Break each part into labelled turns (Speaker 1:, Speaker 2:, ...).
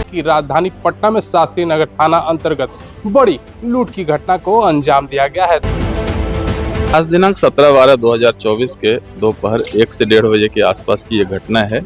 Speaker 1: कि राजधानी पटना में शास्त्री नगर थाना अंतर्गत बड़ी लूट की घटना को अंजाम दिया गया है।
Speaker 2: आज दिनांक 17/12/2024 के दोपहर 1 से 1:30 बजे के आसपास की ये घटना है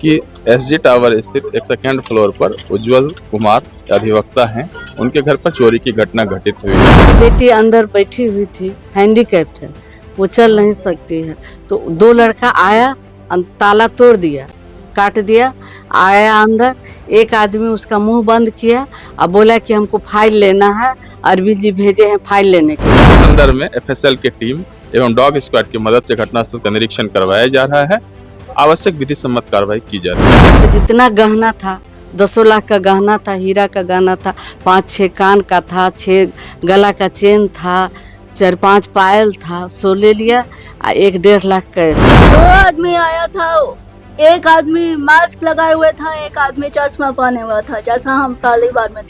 Speaker 2: कि एसजी टावर स्थित एक सेकेंड फ्लोर पर उज्जवल कुमार अधिवक्ता हैं, उनके घर पर चोरी की घटना घटित हुई।
Speaker 3: बेटी अंदर बैठी हुई थी, हैंडीकैप्ड है, वो चल नहीं सकती है, तो दो लड़का आया, ताला तोड़ दिया, काट दिया, आया अंदर, एक आदमी उसका मुंह बंद किया और बोला कि हमको फाइल लेना है, अरविंद जी भेजे हैं फाइल लेने के लिए।
Speaker 2: इस संदर्भ में एफएसएल की टीम एवं डॉग स्क्वाड की मदद से घटनास्थल का निरीक्षण करवाया जा रहा है। आवश्यक विधि सम्मत कार्रवाई की जा रही है।
Speaker 3: जितना गहना था, 200 लाख का गहना था, हीरा का गहना था, 5-6 कान का था, 6 गला का चेन था, 4-5 पायल था, सो ले लिया, 1-1.5 लाख कैश।
Speaker 4: 2 आदमी आया था, एक आदमी मास्क लगाए हुए था, एक आदमी चश्मा पहने हुआ था, जैसा हम पहली बार में,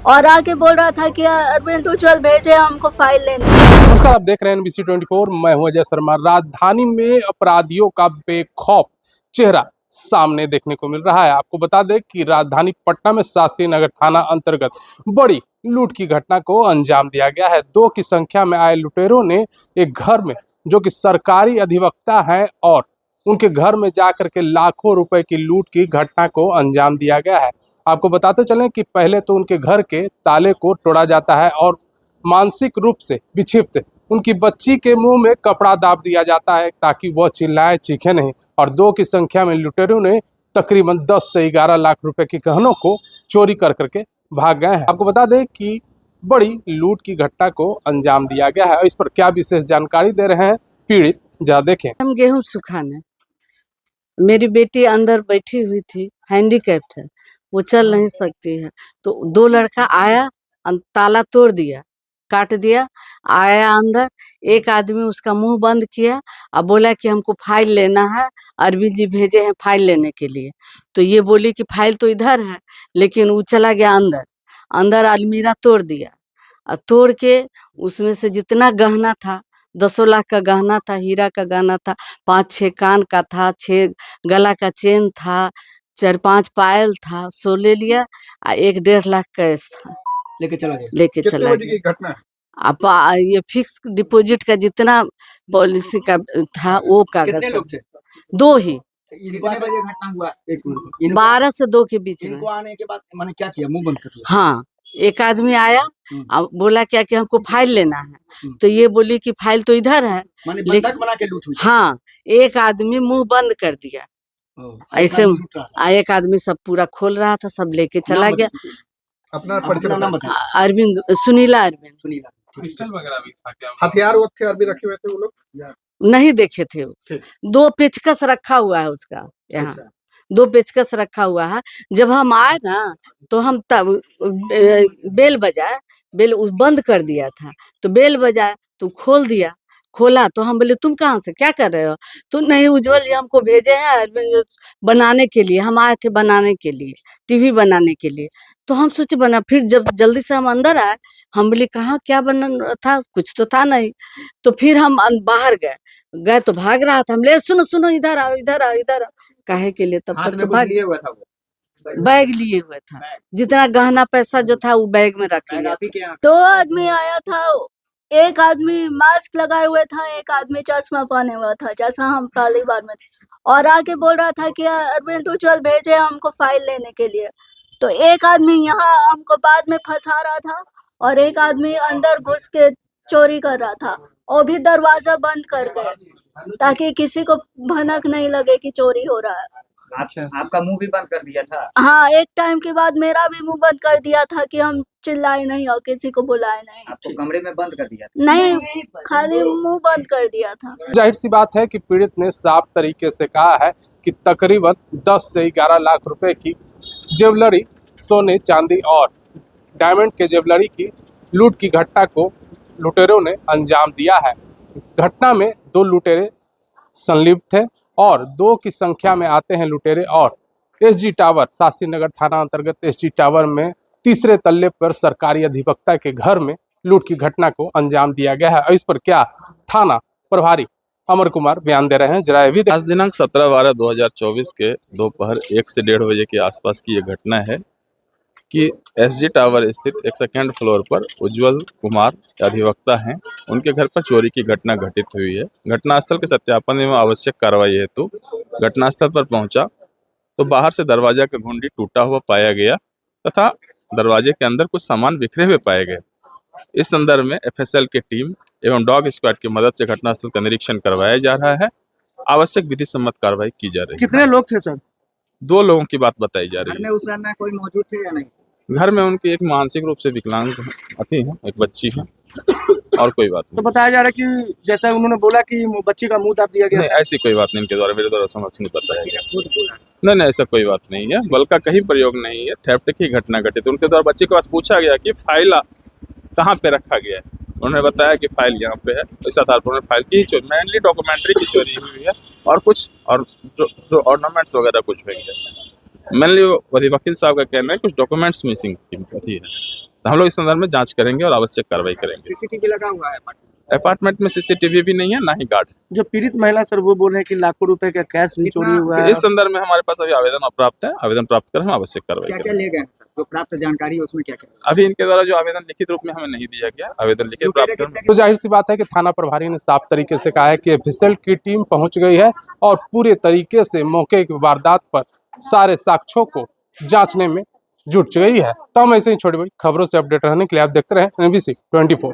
Speaker 4: और आके बोल रहा था कि अरविंद उज्जवल भेजे हमको फाइल लेने।
Speaker 1: नमस्कार, आप देख रहे हैं NBC 24, मैं हूं अजय शर्मा। राजधानी में अपराधियों का बेखौफ चेहरा सामने देखने को मिल रहा है। आपको बता दें कि राजधानी पटना में शास्त्री नगर थाना अंतर्गत बड़ी लूट की घटना को अंजाम दिया गया है। 2 की संख्या में आए लुटेरों ने एक घर में, जो कि सरकारी अधिवक्ता हैं, और उनके घर में जाकर के लाखों रुपए की लूट की घटना को अंजाम दिया गया है। आपको बताते चलें कि पहले तो उनके घर के ताले को तोड़ा जाता है और मानसिक रूप से विक्षिप्त उनकी बच्ची के मुंह में कपड़ा दाब दिया जाता है ताकि वह चिल्लाए चीखे नहीं। और 2 की संख्या में लुटेरों ने तकरीबन 10 से 11 लाख रुपए के गहनों को चोरी कर करके भाग गए हैं। आपको बता दें कि बड़ी लूट की घटना को अंजाम दिया गया है। इस पर क्या विशेष जानकारी दे रहे हैं पीड़ित, जरा देखें।
Speaker 3: हम गेहूं सुखाने, मेरी बेटी अंदर बैठी हुई थी, हैंडीकैप्ड है, वो चल नहीं सकती है, तो 2 लड़का आया, ताला तोड़ दिया, काट दिया, आया अंदर, एक आदमी उसका मुंह बंद किया और बोला कि हमको फाइल लेना है, अरविंद जी भेजे हैं फाइल लेने के लिए। तो ये बोली कि फाइल तो इधर है, लेकिन वो चला गया अंदर, अंदर अलमीरा तोड़ दिया, और तोड़ के उसमें से जितना गहना था, 200 लाख का गहना था, हीरा का गहना था, 5-6 कान का था, 6 गला का चेन था, 4-5 पायल था, सो ले लिया, 1-1.5 लाख कैश था, लेके चला गया।
Speaker 5: की घटना है?
Speaker 3: अब ये फिक्स डिपॉजिट का जितना पॉलिसी का था वो कागज सब थे, 2 ही।
Speaker 5: कितने बजे घटना हुआ?
Speaker 3: 12 से 2 के बीच में।
Speaker 5: इनको आने के बाद मैंने क्या किया? मुंह बंद कर दिया।
Speaker 3: हाँ, एक आदमी आया और बोला क्या कि हमको फाइल लेना है, तो ये बोली कि फाइल तो इधर है,
Speaker 5: माने बंधक बना के लूट हुई।
Speaker 3: हाँ, एक आदमी मुंह बंद कर दिया, ऐसे एक आदमी सब पूरा खोल रहा था, सब लेके चला गया।
Speaker 5: अपना परिचय नाम बता।
Speaker 3: अरविंद, सुनीला अरविंद।
Speaker 1: पिस्टल वगैरह भी था क्या?
Speaker 5: हथियार भी रखे हुए थे वो लोग?
Speaker 3: नहीं देखे थे वो। 2 पेचकस रखा हुआ है उसका, यहाँ 2 पेचकस रखा हुआ है। जब हम आए ना, तो हम तब बेल बजाए, बेल बंद कर दिया था, तो बेल बजाए तो खोल दिया, खोला तो हम बोले तुम कहाँ से, क्या कर रहे हो? तो नहीं, उज्जवल जी हमको भेजे हैं बनाने के लिए, हम आए थे बनाने के लिए, टीवी बनाने के लिए। तो हम सोचे बना, फिर जब जल्दी से हम अंदर आए, हम बोले कहाँ क्या बना था, कुछ तो था नहीं। तो फिर हम बाहर गए तो भाग रहा था, हम ले सुनो सुनो इधर आओ इधर आओ इधर आओ, काहे के लिए? तब तक तो भाग लिए हुआ था, बैग लिए हुआ था, जितना गहना पैसा जो था वो बैग में रख लिया।
Speaker 4: 2 आदमी आया था, एक आदमी मास्क लगाए हुए था, एक आदमी चश्मा पहने हुआ था, जैसा हम पहली बार में, और आके बोल रहा था कि अरविंद उज्जवल भेजे हमको फाइल लेने के लिए। तो एक आदमी यहाँ हमको बाद में फंसा रहा था, और एक आदमी अंदर घुस के चोरी कर रहा था, और भी दरवाजा बंद कर गए ताकि किसी को भनक नहीं लगे कि चोरी हो रहा है।
Speaker 5: अच्छा, आपका मुंह भी बंद कर दिया था?
Speaker 4: हाँ, एक टाइम के बाद मेरा भी मुंह बंद कर दिया था कि हम चिल्लाए नहीं और किसी को बुलाए नहीं।
Speaker 5: आपको कमरे में बंद कर दिया था?
Speaker 4: नहीं, खाली मुंह बंद कर दिया था।
Speaker 1: जाहिर सी बात है कि पीड़ित ने साफ तरीके से कहा है कि तकरीबन 10 से 11 लाख रुपए की ज्वेलरी, सोने चांदी और डायमंड के ज्वेलरी की लूट की घटना को लुटेरों ने अंजाम दिया है। घटना में 2 लुटेरे संलिप्त थे और 2 की संख्या में आते हैं लुटेरे। और एसजी टावर, शास्त्री नगर थाना अंतर्गत एसजी टावर में 3रे तल्ले पर सरकारी अधिवक्ता के घर में लूट की घटना को अंजाम दिया गया है। इस पर क्या थाना प्रभारी अमर कुमार बयान दे रहे हैं, जरा
Speaker 2: आज दिनांक 17/12/2024 के दोपहर 1 से 1:30 बजे के आसपास की ये घटना है कि एसजी टावर स्थित एक सेकेंड फ्लोर पर उज्जवल कुमार अधिवक्ता हैं, उनके घर पर चोरी की घटना घटित हुई है। घटनास्थल के सत्यापन एवं आवश्यक कार्रवाई हेतु घटनास्थल पर पहुंचा तो बाहर से दरवाजा का घुंडी टूटा हुआ पाया गया तथा दरवाजे के अंदर कुछ सामान बिखरे हुए पाए गए। इस संदर्भ में एफएसएल की टीम एवं डॉग स्क्वाड की मदद से घटनास्थल का निरीक्षण करवाया जा रहा है। आवश्यक विधि सम्मत कार्रवाई की जा रही है।
Speaker 6: कितने लोग थे सर?
Speaker 2: 2 लोगों की बात बताई जा
Speaker 5: घर
Speaker 2: रही
Speaker 5: में उस समय कोई मौजूद थे या नहीं?
Speaker 2: है। घर में उनकी एक मानसिक रूप से विकलांग अति है, एक बच्ची है और कोई बात
Speaker 6: तो
Speaker 2: नहीं।
Speaker 6: बताया जा रहा है कि जैसा उन्होंने बोला कि बच्ची का मुंह दाब दिया गया
Speaker 2: नहीं, ऐसी कोई बात नहीं इनके द्वारा मेरे द्वारा समक्ष नहीं बताया गया। नहीं, ऐसा कोई बात नहीं है। बल का कहीं प्रयोग नहीं है। थेफ्ट की घटना घटित, उनके द्वारा बच्चे के पास पूछा गया कि फाइल कहाँ पे रखा गया है। उन्होंने बताया कि फाइल यहाँ पे है। इस आधार पर उन्होंने फाइल की चोरी, मेनली डॉक्यूमेंट्री की चोरी हुई है और कुछ और जो ऑर्नामेंट्स वगैरह कुछ हुई है। मेनली वकील साहब का कहना है कुछ डॉक्यूमेंट्स मिसिंग है। तो हम लोग इस संदर्भ में जांच करेंगे और आवश्यक कार्रवाई करेंगे।
Speaker 5: सीसीटीवी लगा हुआ है
Speaker 2: अपार्टमेंट में सीसीटीवी भी नहीं है, ना ही गार्ड।
Speaker 6: जो पीड़ित महिला सर वो बोल रहे हैं कि लाखों रुपए का कैश भी
Speaker 5: कितना-
Speaker 6: चोरी हुआ
Speaker 2: तो
Speaker 6: है।
Speaker 2: इस संदर्भ में हमारे पास अभी आवेदन प्राप्त है। आवेदन प्राप्त कर हम आवश्यक कार्रवाई
Speaker 5: क्या क्या
Speaker 2: करेंगे।
Speaker 5: ले गए हैं सर? जो प्राप्त जानकारी है उसमें क्या क्या?
Speaker 2: अभी इनके द्वारा जो आवेदन लिखित रूप में हमें नहीं दिया गया, आवेदन लिखित प्राप्त कर
Speaker 1: तो जाहिर सी बात है कि थाना प्रभारी ने साफ तरीके से कहा है कि एफएसएल की टीम पहुंच गई है और पूरे तरीके से मौके की वारदात पर सारे साक्ष्यों को जांचने में जुट गई है। तो हम ऐसे ही छोटी बड़ी खबरों से अपडेट रहने के लिए आप देखते रहें NBC 24।